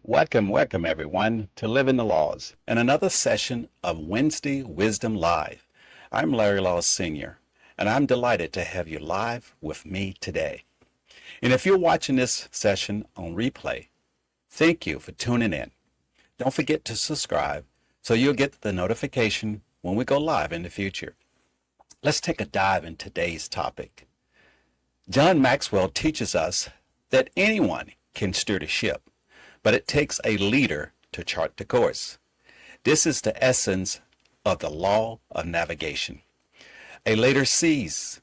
Welcome everyone to Living the Laws and another session of Wednesday Wisdom Live. I'm Larry Laws Sr. and I'm delighted to have you live with me today. And if you're watching this session on replay, thank you for tuning in. Don't forget to subscribe so you'll get the notification when we go live in the future. Let's take a dive in today's topic. John Maxwell teaches us that anyone can steer the ship, but it takes a leader to chart the course. This is the essence of the law of navigation. A leader sees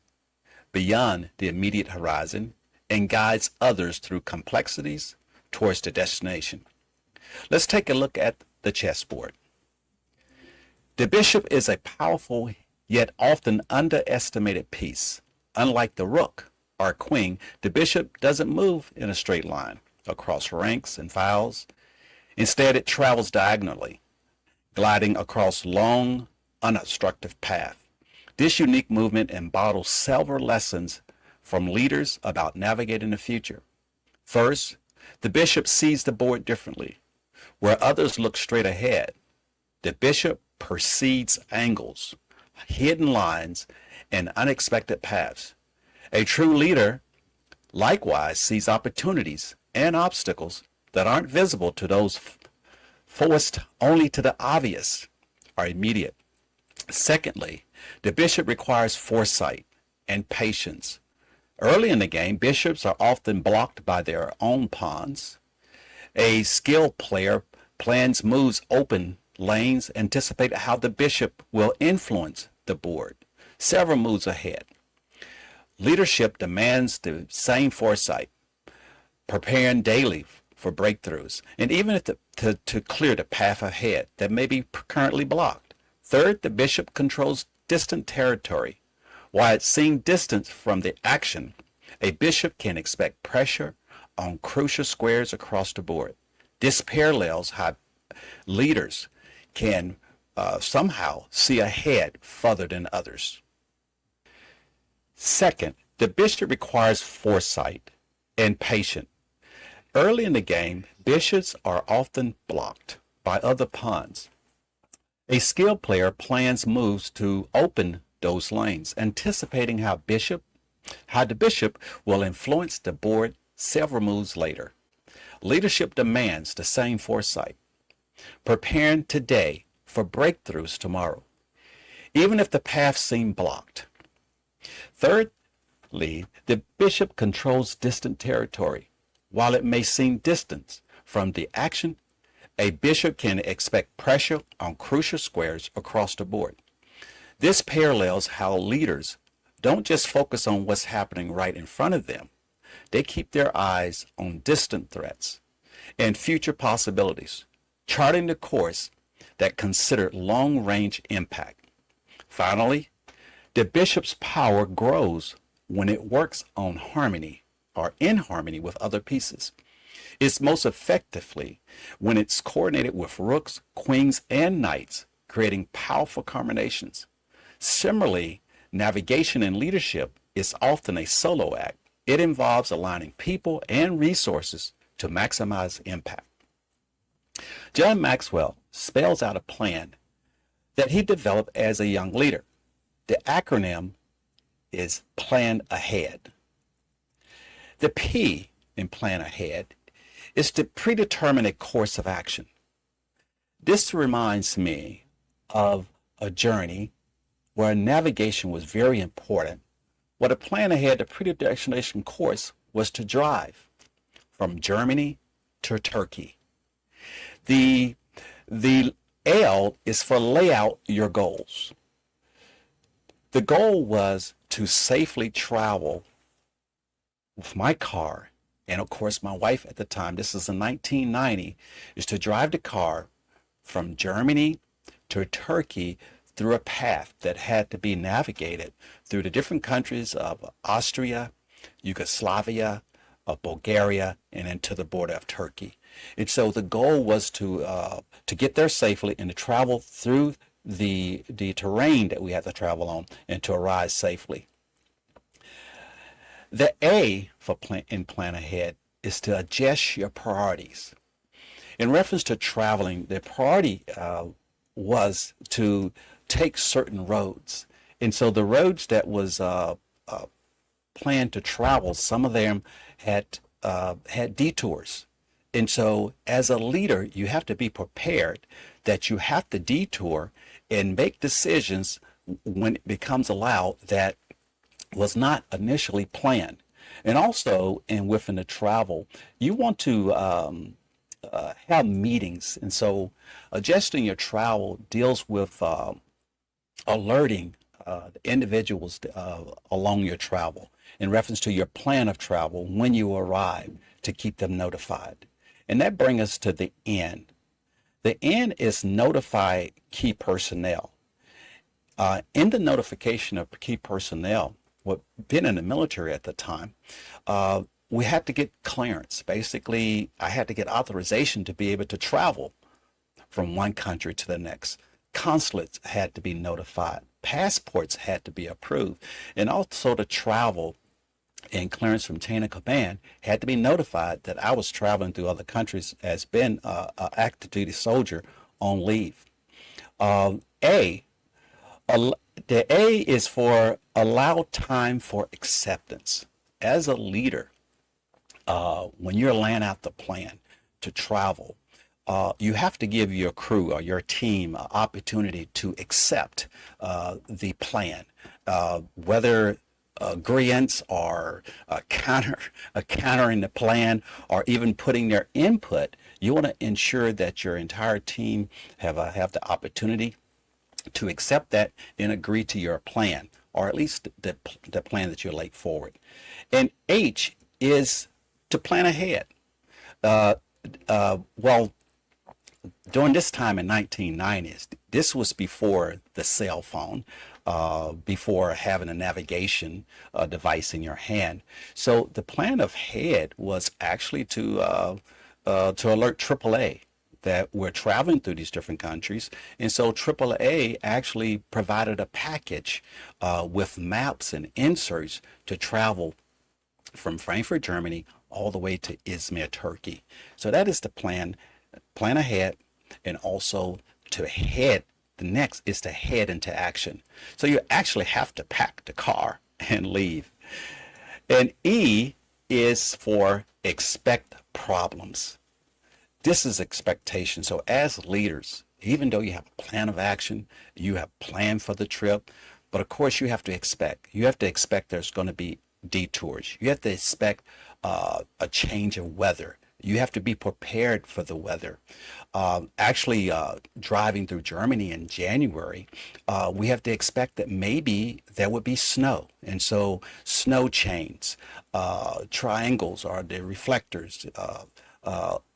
beyond the immediate horizon and guides others through complexities towards the destination. Let's take a look at the chessboard. The bishop is a powerful yet often underestimated piece. Unlike the rook or queen, the bishop doesn't move in a straight line across ranks and files. Instead, it travels diagonally, gliding across long, unobstructed path. This unique movement embodies several lessons from leaders about navigating the future. First, the bishop sees the board differently. Where others look straight ahead, the bishop perceives angles, hidden lines, and unexpected paths. A true leader likewise sees opportunities and obstacles that aren't visible to those forced only to the obvious or immediate. Secondly, the bishop requires foresight and patience. Early in the game, bishops are often blocked by their own pawns. A skilled player plans moves, open lanes, anticipate how the bishop will influence the board several moves ahead. Leadership demands the same foresight, preparing daily for breakthroughs, and even to clear the path ahead that may be currently blocked. Third, the bishop controls distant territory. While it seems distant from the action, a bishop can expect pressure on crucial squares across the board. This parallels how leaders can somehow see ahead further than others. Second, the bishop requires foresight and patience. Early in the game, bishops are often blocked by other pawns. A skilled player plans moves to open those lanes, anticipating how the bishop will influence the board several moves later. Leadership demands the same foresight, preparing today for breakthroughs tomorrow, even if the paths seem blocked. Thirdly, the bishop controls distant territory. While it may seem distant from the action, a bishop can expect pressure on crucial squares across the board. This parallels how leaders don't just focus on what's happening right in front of them. They keep their eyes on distant threats and future possibilities, charting the course that consider long-range impact. Finally, the bishop's power grows when it works on harmony or in harmony with other pieces. It's most effectively when it's coordinated with rooks, queens, and knights, creating powerful combinations. Similarly, navigation and leadership is often a solo act. It involves aligning people and resources to maximize impact. John Maxwell spells out a plan that he developed as a young leader. The acronym is Plan Ahead. The P in Plan Ahead is to predetermine a course of action. This reminds me of a journey where navigation was very important. What a plan ahead, the predestination course was to drive from Germany to Turkey. The L is for lay out your goals. The goal was to safely travel with my car, and of course my wife at the time, this is in 1990, is to drive the car from Germany to Turkey through a path that had to be navigated through the different countries of Austria, Yugoslavia, of Bulgaria, and into the border of Turkey. And so the goal was to get there safely and to travel through the terrain that we had to travel on and to arrive safely. The A for plan ahead is to adjust your priorities. In reference to traveling, the priority was to take certain roads. And so the roads that was planned to travel, some of them had detours. And so as a leader, you have to be prepared that you have to detour and make decisions when it becomes allowed that was not initially planned. And also, and within the travel, you want to have meetings. And so adjusting your travel deals with alerting the individuals along your travel in reference to your plan of travel when you arrive to keep them notified. And that brings us to the end. The end is notify key personnel. In the notification of key personnel, being in the military at the time, we had to get clearance. Basically, I had to get authorization to be able to travel from one country to the next. Consulates had to be notified. Passports had to be approved. And also to travel and clearance from chain of command had to be notified that I was traveling through other countries as being an active duty soldier on leave. The A is for allow time for acceptance. As a leader, when you're laying out the plan to travel, you have to give your crew or your team an opportunity to accept the plan, whether agreeance or countering the plan or even putting their input. You want to ensure that your entire team have the opportunity to accept that and agree to your plan, or at least the plan that you're laid forward. And H is to plan ahead. Well, during this time in 1990s, this was before the cell phone, before having a navigation device in your hand. So the plan ahead was actually to alert AAA that we're traveling through these different countries. And so AAA actually provided a package with maps and inserts to travel from Frankfurt, Germany, all the way to Izmir, Turkey. So that is the plan ahead, and also to head. The next is to head into action. So you actually have to pack the car and leave. And E is for expect problems. This is expectation. So as leaders, even though you have a plan of action, you have planned for the trip, but of course you have to expect. You have to expect there's going to be detours. You have to expect a change of weather. You have to be prepared for the weather. Driving through Germany in January, we have to expect that maybe there would be snow. And so snow chains, triangles are the reflectors,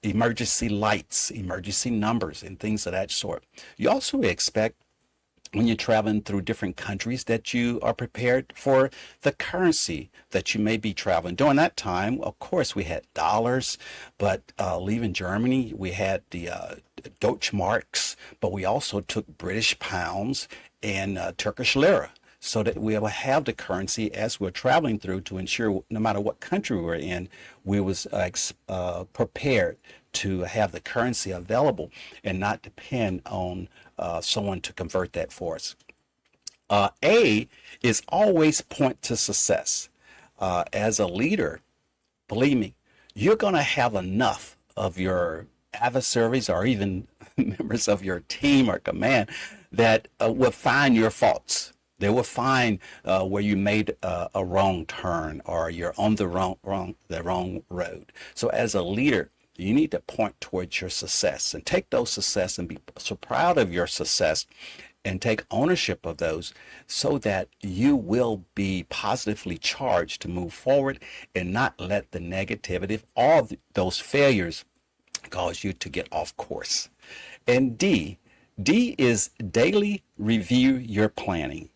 emergency lights, emergency numbers, and things of that sort. You also expect when you're traveling through different countries that you are prepared for the currency that you may be traveling. During that time, of course, we had dollars, but leaving Germany, we had the Deutschmarks, but we also took British pounds and Turkish lira, so that we will have the currency as we're traveling through to ensure no matter what country we're in, we was prepared to have the currency available and not depend on someone to convert that for us. A is always point to success. As a leader, believe me, you're going to have enough of your adversaries or even members of your team or command that will find your faults. They will find where you made a wrong turn or you're on the wrong road. So as a leader, you need to point towards your success and take those success and be so proud of your success and take ownership of those so that you will be positively charged to move forward and not let the negativity of those failures cause you to get off course. And D is daily review your planning.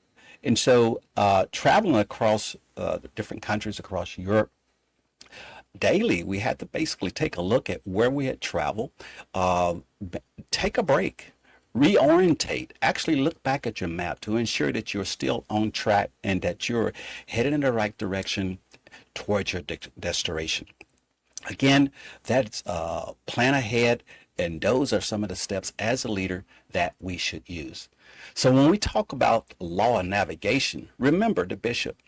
And so traveling across different countries across Europe, daily we had to basically take a look at where we had traveled, take a break, reorientate, actually look back at your map to ensure that you're still on track and that you're headed in the right direction towards your destination. Again, that's plan ahead And those are some of the steps as a leader that we should use. So when we talk about law and navigation, remember the bishop.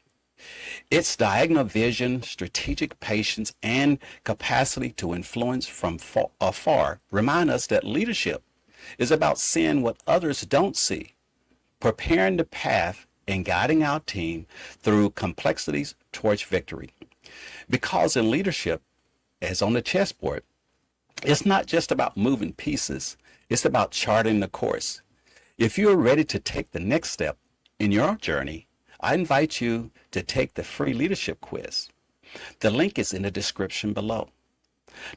Its diagonal vision, strategic patience, and capacity to influence from afar remind us that leadership is about seeing what others don't see, preparing the path and guiding our team through complexities towards victory. Because in leadership, as on the chessboard, it's not just about moving pieces, it's about charting the course. If you're ready to take the next step in your journey, I invite you to take the free leadership quiz. The link is in the description below.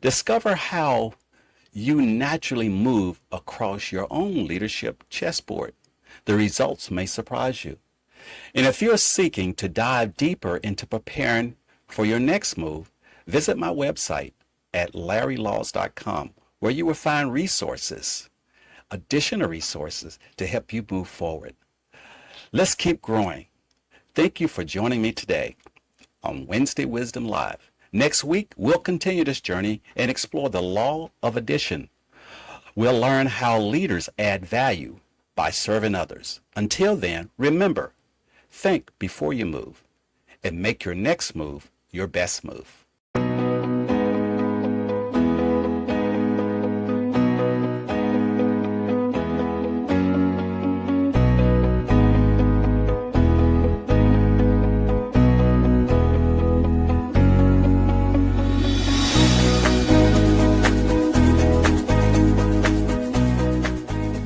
Discover how you naturally move across your own leadership chessboard. The results may surprise you. And if you're seeking to dive deeper into preparing for your next move, visit my website at larrylaws.com, where you will find resources, additional resources to help you move forward. Let's keep growing. Thank you for joining me today on Wednesday Wisdom Live. Next week, we'll continue this journey and explore the law of addition. We'll learn how leaders add value by serving others. Until then, remember, think before you move and make your next move your best move.